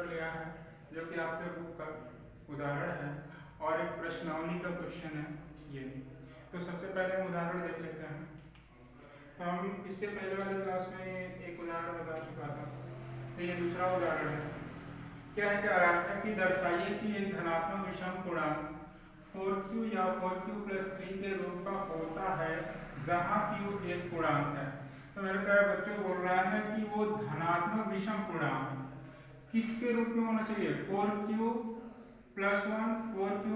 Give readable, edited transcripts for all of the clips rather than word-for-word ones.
उत्तर लिया है जो कि आपके बुक का उदाहरण है और एक प्रश्नावली का क्वेश्चन है ये। तो सबसे पहले हम उदाहरण देख लेते हैं। तो हम इससे पहले वाली क्लास में एक उदाहरण बता चुका था, तो ये दूसरा उदाहरण है। क्या रहा है कि दर्शाइए कि एक धनात्मक विषम पूर्णांक 4q या 4q + 3 के रूप का होता है जहाँ q एक पूर्णांक है। तो मेरे प्यारे बच्चों बोल रहा है कि वो धनात्मक विषम पूर्णांक किसके रूप में होना चाहिए? 4q + 1 4q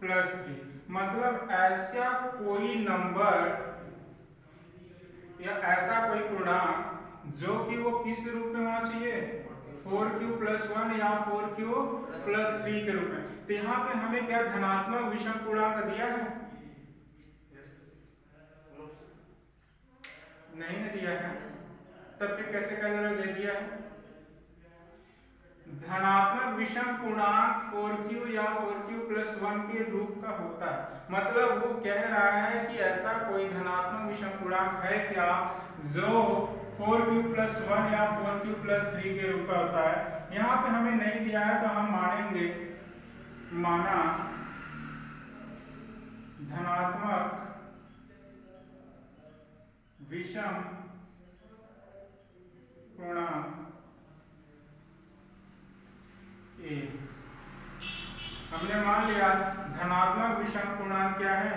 + 3। मतलब ऐसा कोई नंबर या ऐसा कोई पूर्णांक जो कि वो किस रूप में होना चाहिए? 4q + 1 या 4q + 3 के रूप में। तो यहाँ पे हमें क्या धनात्मक विषम पूर्णांक दिया है? नहीं ना दिया है, तब फिर कैसे कह रहे हो दे दिया है? धनात्मक विषम पूर्णांक 4q या 4q + 1 के रूप का होता है। मतलब वो कह रहा है कि ऐसा कोई धनात्मक विषम पूर्णांक है क्या जो 4q + 1 या 4q + 3 के रूप का होता है। यहाँ पे हमें नहीं दिया है तो हम मानेंगे, माना धनात्मक विषम पूर्णांक ए। हमने मान लिया धनात्मक विषम पूर्णांक क्या है?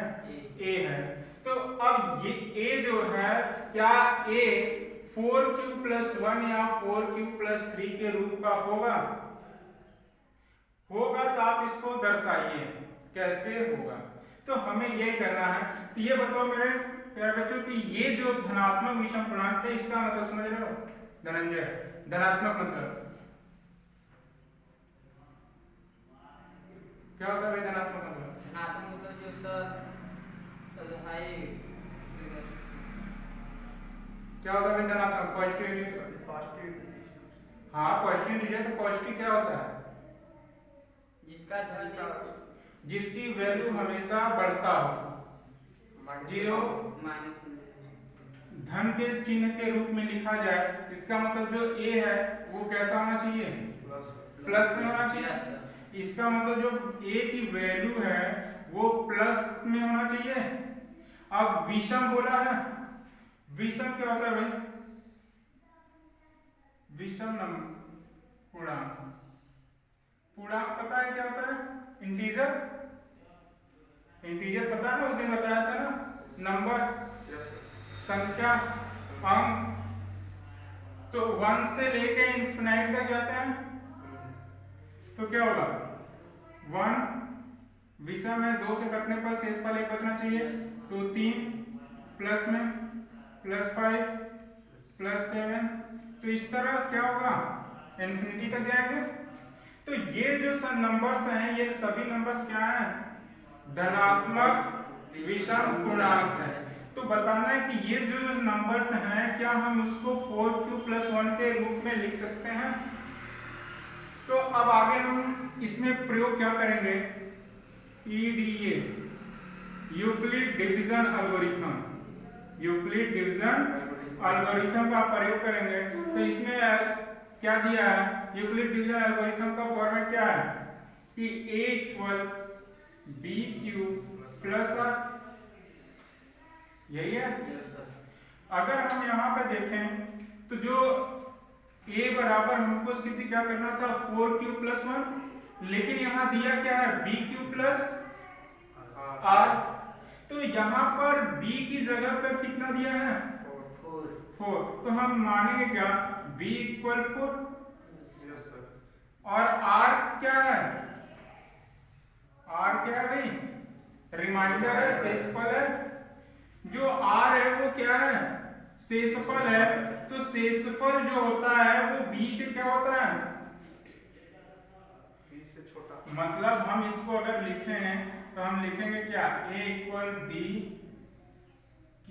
ए है। तो अब ये ए जो है, क्या ए 4q + 1 या 4q + 3 के रूप का होगा? होगा तो आप इसको दर्शाइए कैसे होगा। तो हमें ये करना है। तो ये बताओ मेरे प्यारे बच्चों कि ये जो धनात्मक विषम पूर्णांक है इसका मतलब समझ रहे हो धनंजय? धनात्मक मतलब क्या होता है? धनात्मक मतलब जो सर हाई क्या होता है? धनात्मक पॉजिटिव हाँ पॉजिटिव इंटीजर। तो पॉजिटिव क्या होता है? जिसका जिसकी वैल्यू हमेशा बढ़ता हो। जीरो धन के चिन्ह के रूप में लिखा जाए, इसका मतलब जो ए है वो कैसा होना चाहिए? प्लस में होना चाहिए। इसका मतलब जो ए की वैल्यू है वो प्लस में होना चाहिए। अब विषम बोला है, विषम क्या होता है भाई? विषम नंबर पूर्णांक। पूर्णांक पता है क्या होता है? इंटीजर। इंटीजर पता है ना, उस दिन बताया था ना, नंबर, संख्या, अंक। तो 1 से लेके इंफिनाइट तक जाते हैं तो क्या होगा? 1 विषम है, 2 से कटने पर शेषफल 1 बचना चाहिए। तो 3 प्लस में +5 +7। तो इस तरह क्या होगा? इन्फिनिटी तक जाएंगे। तो ये जो सब नंबर्स हैं ये सभी नंबर्स क्या हैं? धनात्मक विषम पूर्णांक है। तो बताना है कि ये जो नंबर्स हैं क्या हम उसको 4q + 1 के रूप में लिख सकते हैं? तो अब आगे हम इसमें प्रयोग क्या करेंगे? EDA Euclid division algorithm, Euclid division algorithm का प्रयोग करेंगे। तो इसमें क्या दिया है? यूक्लिड डिवीजन एल्गोरिथम का फॉर्मेट क्या है कि A = BQ + R, यही है। अगर हम यहाँ पे देखें तो जो A बराबर हमको सिद्ध क्या करना था? 4q + 1, लेकिन यहाँ दिया क्या है? BQ + R। तो यहाँ पर B की जगह पर कितना दिया है? 4। तो हम मानेंगे क्या? B = 4 और R क्या है? R क्या है भाई? रिमाइंडर है, शेषफल है। जो R है वो क्या है? शेषफल है। तो शेषफल जो होता है वो B से क्या होता है? B से छोटा। मतलब हम इसको अगर लिखें तो हम लिखेंगे क्या? A = BQ,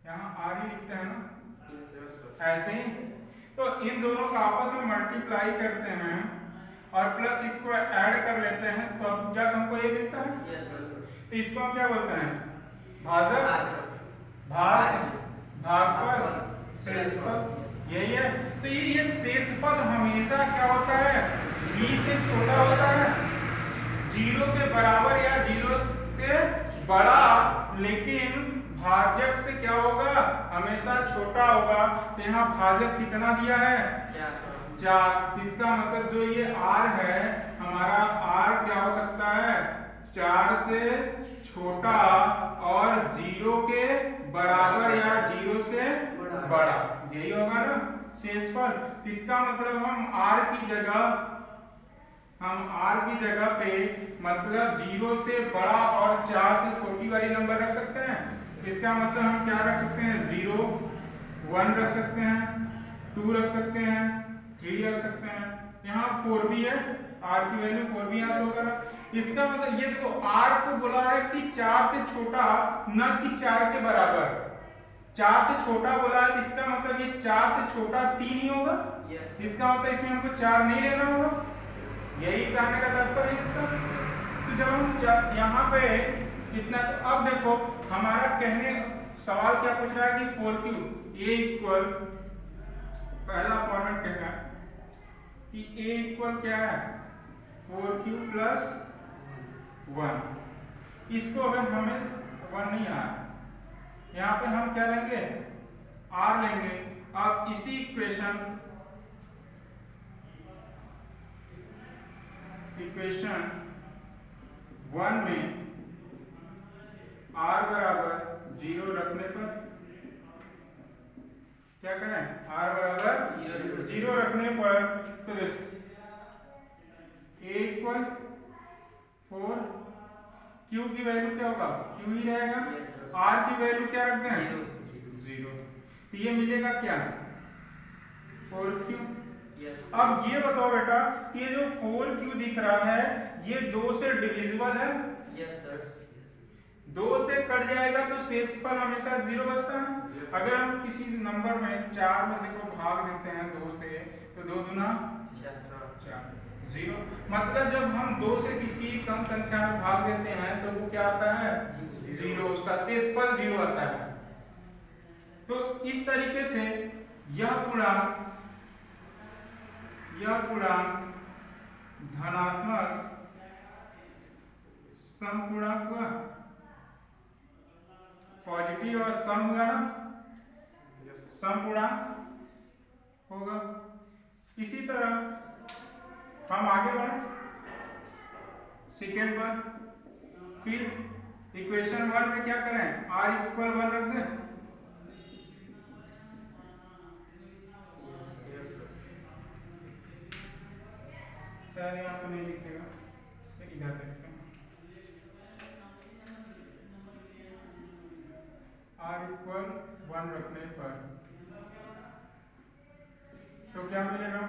यहाँ R ही लिखते हैं ना, ऐसे ही। तो इन दोनों का आपस में मल्टीप्लाई करते हैं और प्लस इसको ऐड कर लेते हैं तो अब जब हमको ये मिलता है। तो इसको हम क्या बोलते हैं? भाजक, भाग, भागफल, शेषफल, यही है। तो ये शेषफल हमेशा क्या होता है, b से छोटा होता है, 0 के बराबर या 0 से बड़ा, लेकिन भाजक से क्या होगा, हमेशा छोटा होगा। तो यहाँ भाजक कितना दिया है, 4। इसका मतलब जो ये r है हमारा, r क्या हो सकता है, 4 से छोटा और 0 के बराबर या 0 से बड़ा, यही होगा ना शेषफल। इसका मतलब हम r की जगह पे मतलब 0 से बड़ा और 4 से छोटी वाली नंबर रख सकते हैं। इसका मतलब हम क्या रख सकते हैं, 0, 1 रख सकते हैं, 2 रख सकते हैं, 3 रख सकते हैं। यहाँ 4 भी है, r की वैल्यू 4 भी यहाँ से होगा। इसका मतलब ये देखो, r को बोला है कि 4 से छोटा, न कि 4 के बराबर। 4 से छोटा बोला है, इसका मतलब ये 4 से छोटा 3 ही होगा। इसका मतलब इसमें हमको 4 नहीं लेना होगा, यही कहने का तात्पर्य है इसका। तो जब हम यहाँ पे इतना, तो अब देखो हमारा कहने सवाल क्या पूछ रहा है कि 4q a इक्वल, पहला फॉर्मेट कहना है कि a इक्वल क्या है, 4q प्लस 1। इसको अगर हमें 1 नहीं आया, यहाँ पे हम क्या लेंगे, r लेंगे। अब इसी इक्वेशन 1 में r बराबर 0 रखने पर क्या करें, r बराबर 0 रखने पर, तो देखो a इक्वल 4, q की वैल्यू क्या होगा, q ही रहेगा, r की वैल्यू क्या रख दें, 0। तो ये मिलेगा क्या, 4q। अब ये बताओ बेटा, ये जो 4q दिख रहा है ये 2 से डिविजिबल है, 2 से कट जाएगा तो शेषफल हमेशा 0 बचता है। अगर हम किसी नंबर में 4 में देखो भाग देते हैं 2 से, तो 2 दूना 4, 0। मतलब जब हम 2 से किसी सम संख्या में भाग देते हैं तो वो क्या आता है, 0, उसका शेषफल 0 आता है। तो इस तरीके से यह पूर्णांक धनात्मक समपूर्णांक हुआ, पॉजिटिव और सम हुआ ना, समपूर्णांक होगा। इसी तरह हम आगे बढ़े सेकेंड पर, फिर इक्वेशन 1 में क्या करें, r इक्वल 1 रख दें। शायद यहाँ पे नहीं लिखेगा, इधर देखते हैं, r इक्वल 1 रखने पर तो क्या मिलेगा,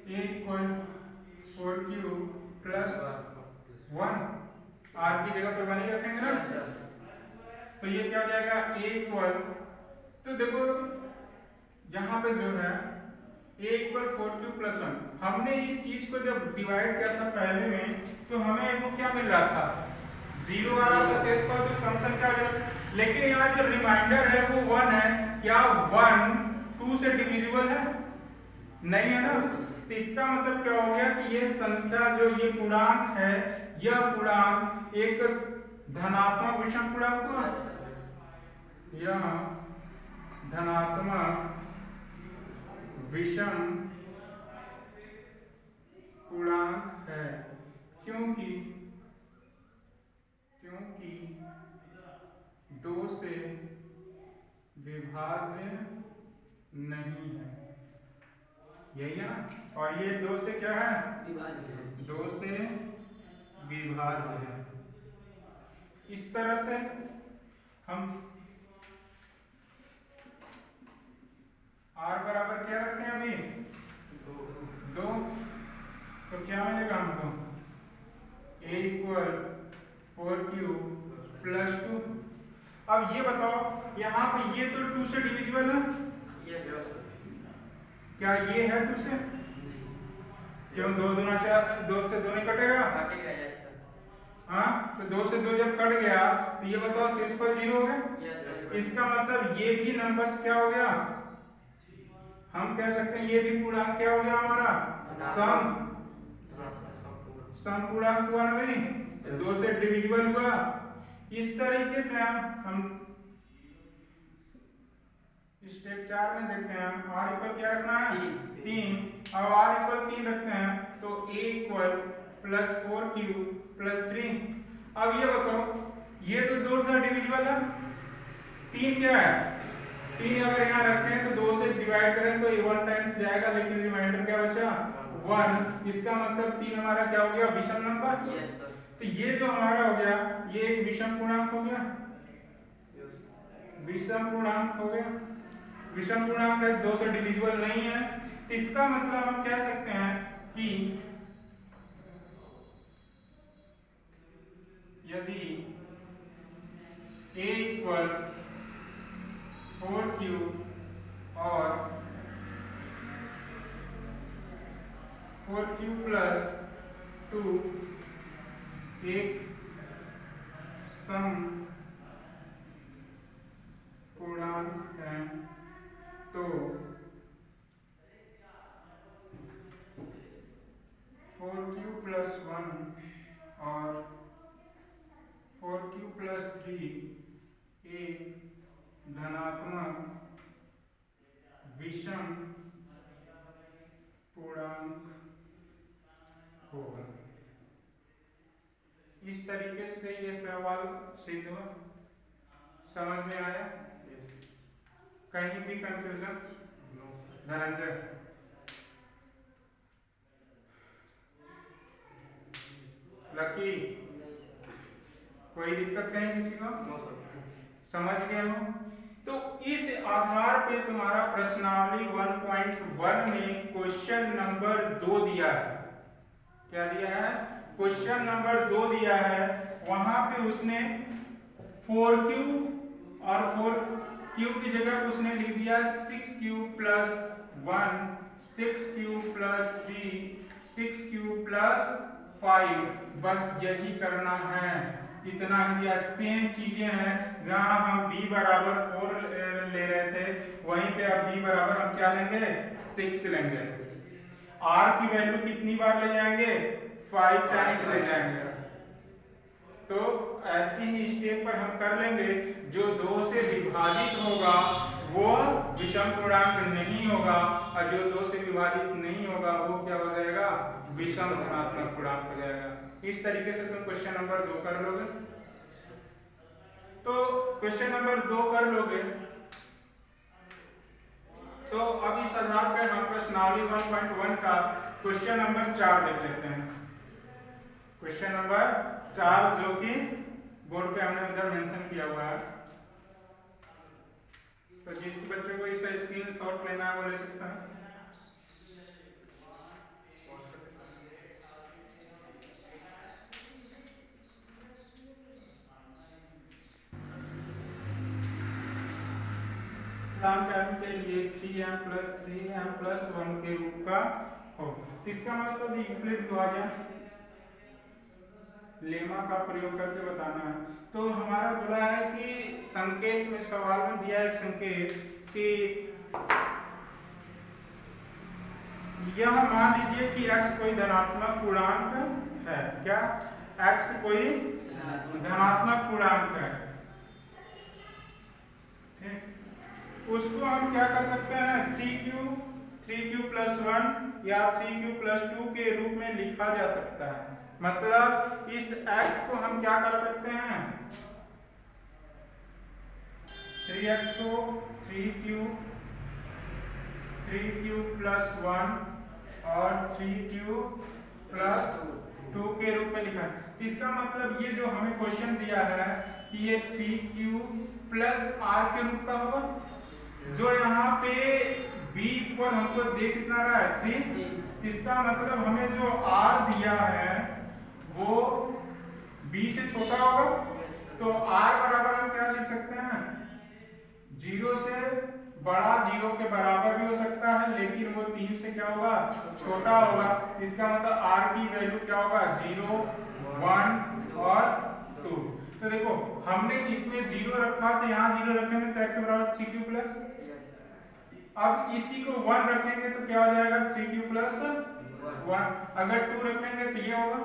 a equal 4q plus 1, r की जगह पर 1 ही रखेंगे ना, तो ये क्या हो जाएगा, a इक्वल, तो देखो यहाँ पे जो है a इक्वल 4q प्लस 1, हमने इस चीज को जब डिवाइड किया था पहले में तो हमें वो क्या मिल रहा था, 0 आ रहा था शेषफल, तो सम संख्या है। लेकिन यहाँ जो रिमाइंडर है वो 1 है, क्या 1 2 से डिविजिबल है, नहीं है ना। तो इसका मतलब क्या हो गया कि ये संख्या जो ये पूर्णांक है, यह पूर्णांक एक धनात्मक विषम पूर्णांक हुआ, यह धनात्मक विषम पूर्णांक है, क्योंकि 2 से विभाज्य नहीं है, यही है ना। और ये 2 से क्या है, 2 से विभाज्य है। इस तरह से हम r बराबर क्या रखते हैं अभी, 2, तो क्या मिलेगा हमको, a इक्वल 4q प्लस 2। अब ये बताओ यहाँ पे ये तो 2 से डिविजिबल है, क्या ये है 2 से, क्यों, 2 दूना 4, 2 से 2 नहीं कटेगा, हाँ, तो 2 से 2 जब कट गया तो ये बताओ शेषफल 0 हो गया। Yes sir. इसका मतलब ये भी नंबर्स क्या हो गया, हम कह सकते हैं ये भी पूर्णांक क्या हो गया हमारा, सम सम पूर्णांक हुआ ना भाई, 2 से डिविजिबल हुआ। इस तरीके से हम स्टेप 4 में देखते हैं, r इक्वल क्या रखना है, 3। अब r इक्वल 3 रखते हैं तो a equal plus 4q plus 3। अब ये बताओ, ये तो 2 से डिविजिबल है, 3 क्या है, 3 अगर यहाँ रखते हैं तो 2 से डिवाइड करें तो ये 1 टाइम्स जाएगा, लेकिन रिमाइंडर क्या बचा, 1। इसका मतलब 3 हमारा क्या हो गया, विषम नंबर। Yes sir. तो ये जो हमारा हो गया ये एक विषम पूर्णांक हो गया, विषम पूर्णांक हो गया। विषम पूर्णांक है, 2 से डिविजिबल नहीं है, तो इसका मतलब हम कह सकते हैं कि यदि a इक्वल 4q और 4q प्लस 2 एक सम पूर्णांक है, तो 4q प्लस 1 और 4q प्लस 3 एक धनात्मक विषम पूर्णांक होगा। इस तरीके से ये सवाल सिद्ध हुआ, समझ में आया, कहीं भी कंफ्यूजन, धनंजय लकी, कोई दिक्कत कहीं किसी को, समझ गए हो। तो इस आधार पे तुम्हारा प्रश्नावली 1.1 में क्वेश्चन नंबर 2 दिया है, क्या दिया है, क्वेश्चन नंबर 2 दिया है। वहां पे उसने 4q और 4q की जगह उसने लिख दिया 6q plus 1, 6q plus 3, 6q plus 5, बस यही करना है, इतना ही दिया। सेम चीजें हैं, जहां हम b बराबर 4 ले रहे थे, वहीं पे अब b बराबर हम क्या लेंगे, 6 लेंगे। r की वैल्यू कितनी बार ले जाएंगे, 5 टाइम्स ले जाएंगे। तो ऐसे ही स्टेप पर हम कर लेंगे, जो 2 से विभाजित होगा वो विषम पूर्णांक नहीं होगा, और जो 2 से विभाजित नहीं होगा वो क्या हो जाएगा, विषम धनात्मक पूर्णांक हो जाएगा। इस तरीके से तुम क्वेश्चन नंबर 2 कर लोगे। तो क्वेश्चन नंबर 2 कर लोगे, तो अब इस आधार पर हम प्रश्नावली 1.1 का क्वेश्चन नंबर 4 देख लेते हैं। क्वेश्चन नंबर 4 जो कि बोर्ड पे हमने उधर मेंशन किया हुआ है, तो जिस बच्चे को इसका स्क्रीनशॉट लेना है वो ले सकता है। टाइम के लिए 3m प्लस 3m प्लस 1 के रूप का हो, इसका मतलब यूक्लिड विभाजन लेमा का प्रयोग करके बताना है। तो हमारा बोला है कि संकेत में सवाल में दिया एक संकेत कि यह मान लीजिए कि x कोई धनात्मक पूर्णांक है, क्या x कोई धनात्मक पूर्णांक है, उसको हम क्या कर सकते हैं, 3q प्लस 1 या 3q प्लस 2 के रूप में लिखा जा सकता है। मतलब इस x को हम क्या कर सकते हैं, 3x को 3q प्लस 1 और 3q प्लस 2 के रूप में लिखा है। इसका मतलब ये जो हमें क्वेश्चन दिया है कि ये 3q प्लस r के रूप का होगा, जो यहाँ पे b इक्वल हमको दे कितना रहा है, 3। इसका मतलब हमें जो r दिया है वो b से छोटा होगा, तो r बराबर हम क्या लिख सकते हैं, 0 से बड़ा, 0 के बराबर भी हो सकता है, लेकिन वो 3 से क्या होगा, छोटा होगा। इसका मतलब r की वैल्यू क्या होगा, 0, 1, और 2। तो देखो हमने इसमें 0 रखा तो यहाँ 0 रखेंगे तो x बराबर 3q प्लस, अब इसी को 1 रखेंगे तो क्या हो जाएगा 3q प्लस 1, अगर 2 रखेंगे तो ये होगा।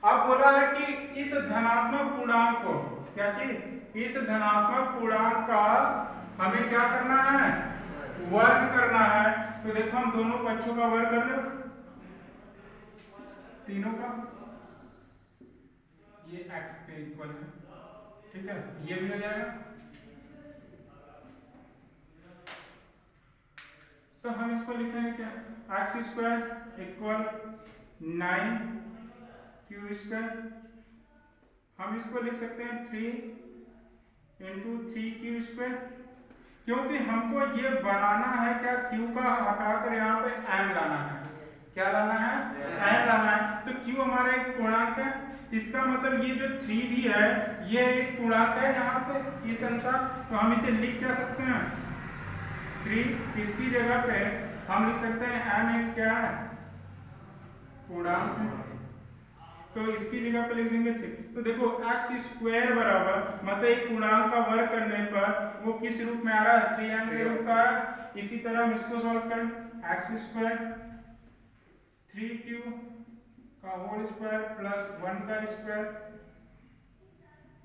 अब बोला है कि इस धनात्मक पूर्णांक को, क्या चीज, इस धनात्मक पूर्णांक का हमें क्या करना है, वर्ग करना है। तो देखो हम दोनों पक्षों का वर्ग कर लो, तीनों का, ये x के इक्वल है, ठीक है, ये भी हो जाएगा। तो हम इसको लिखेंगे क्या, x square equal 9q square, हम इसको लिख सकते हैं 3 इंटू 3q स्क्वायर, क्योंकि हमको ये बनाना है क्या, q का हटाकर यहाँ पे m लाना है, क्या लाना है, m लाना है। तो q हमारा एक पूर्णांक है, इसका मतलब ये जो 3 भी है ये एक पूर्णांक है यहाँ से इस अनुसार, तो हम इसे लिख क्या सकते हैं 3, इसकी जगह पे हम लिख सकते हैं m एक क्या है, पूर्णांक है, तो इसकी जगह पे लिख देंगे 3। तो देखो x स्क्वायर बराबर मतलब एक पूर्णांक का वर्ग करने पर वो किस रूप में आ रहा है, 3m के रूप का आ रहा है। इसी तरह हम इसको सॉल्व करें, x स्क्वायर 3q का होल स्क्वायर प्लस 1 का स्क्वायर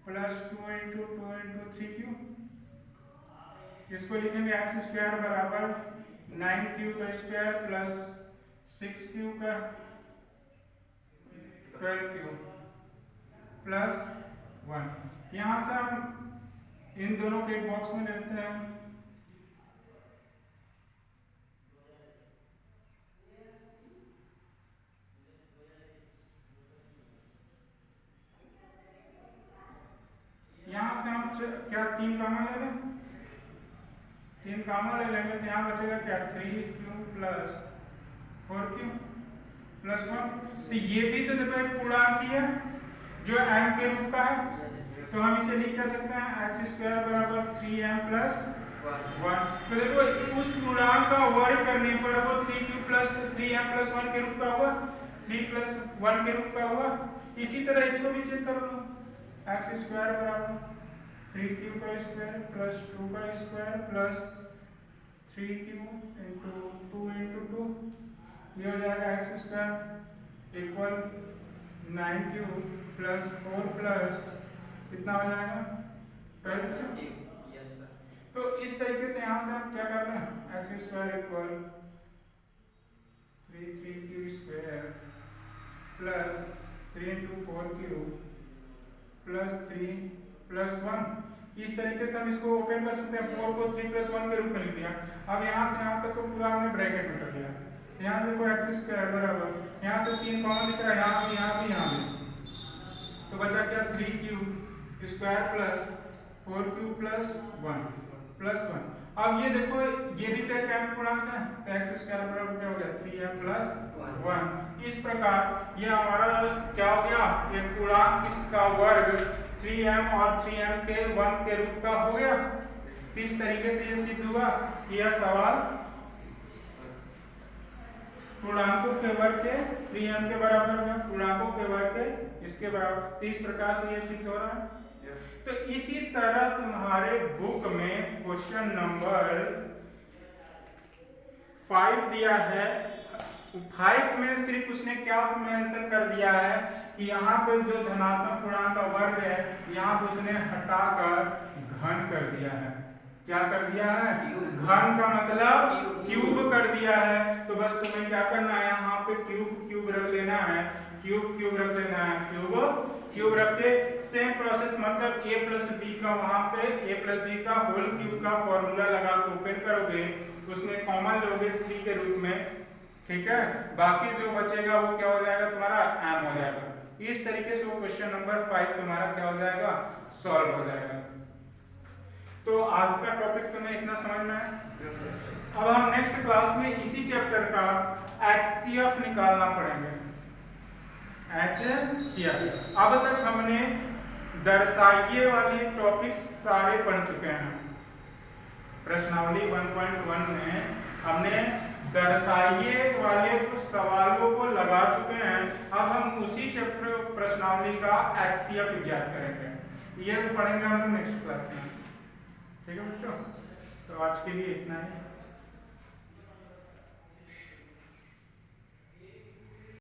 प्लस 2 इंटू 3q, इसको लिखेंगे x स्क्वायर बराबर 9q का स्क्वायर प्लस 6q का 12q प्लस 1। यहाँ से हम इन दोनों के बॉक्स में लेते हैं, यहाँ से हम क्या 3 कॉमन ले लें, 3 कॉमन ले लेंगे तो यहाँ बचेगा क्या 3q प्लस 4q प्लस 1। तो ये भी तो देखो एक पूर्णांक ही है जो m के रूप का है, तो हम इसे लिख क्या सकते हैं x स्क्वायर बराबर 3m प्लस 1। तो देखो उस पूर्णांक का वर्ग करने पर वो 3q प्लस 3m प्लस 1 के रूप का हुआ, 3 प्लस 1 के रूप का हुआ। इसी तरह इसको भी चेक कर लो, x स्क्वायर बराबर 3q का स्क्वायर प्लस 2 का square plus 3q into 2 into 2, ये हो जाएगा x square equal 9q plus 4 plus कितना हो जाएगा 12q। तो इस तरीके से यहाँ से हम क्या कर रहे हैं, x square equal 3q square plus 3 into 4q plus 3 plus 1, इस तरीके से हम इसको ओपन कर सकते हैं, 4 को 3 प्लस 1 के रूप में लिख दिया। अब यहाँ से यहाँ तक को पूरा हमने ब्रैकेट में कर दिया, यहाँ देखो एक्स स्क्वायर बराबर, यहाँ से 3 कॉमन दिख रहा है, यहाँ भी यहाँ भी यहाँ भी, तो बचा क्या 3q square plus 4q plus 1 plus 1। अब ये देखो ये भी तो एक m पूर्णांक है, तो x स्क्वायर बराबर क्या हो गया 3m प्लस 1। इस प्रकार ये हमारा क्या हो गया, एक पूर्णांक इसका वर्ग 3m और 3m के 1 के रूप का हो गया। इस तरीके से ये सिद्ध हुआ कि यह सवाल पूर्णांकों के वर्ग के 3m के बराबर है, पूर्णांकों के वर्ग के इसके बराबर। इस प्रकार से ये सिद्ध हो रहा है। तो इसी तरह तुम्हारे बुक में क्वेश्चन नंबर 5 दिया है, 5 में सिर्फ उसने क्या मेंशन कर दिया है कि यहाँ पे जो धनात्मक पूर्णांक का वर्ग है यहाँ पे उसने हटाकर घन कर दिया है। क्या कर दिया है, घन का मतलब क्यूब कर दिया है। तो बस तुम्हें क्या करना है, यहाँ पे क्यूब रख लेना है, क्यूब रख लेना है, क्यूब रख के सेम प्रोसेस मतलब a प्लस बी का वहां पे a प्लस बी का होल क्यूब का फॉर्मूला लगा ओपन करोगे, उसमें कॉमन लोगे 3 के रूप में, ठीक है, बाकी जो बचेगा वो क्या हो जाएगा तुम्हारा m हो जाएगा। इस तरीके से वो क्वेश्चन नंबर 5 तुम्हारा क्या हो जाएगा, सॉल्व हो जाएगा। तो आज का टॉपिक तुम्हें इतना समझ में है। अब हम नेक्स्ट क्लास में इसी चैप्टर का HCF निकालना पड़ेंगे, HCF। अब तक हमने दर्शाइए वाली टॉपिक्स सारे पढ़ चुके हैं। प्रश्नावली 1.1 में हमने दर्शाइए वाले सवालों को लगा चुके हैं। अब हम उसी चैप्टर प्रश्नावली प्रश्नावली का HCF ज्ञात करेंगे। ये भी पढ़ेंगे हम लोग नेक्स्ट क्लास में। ठीक है बच्चों, तो आज के लिए इतना ही।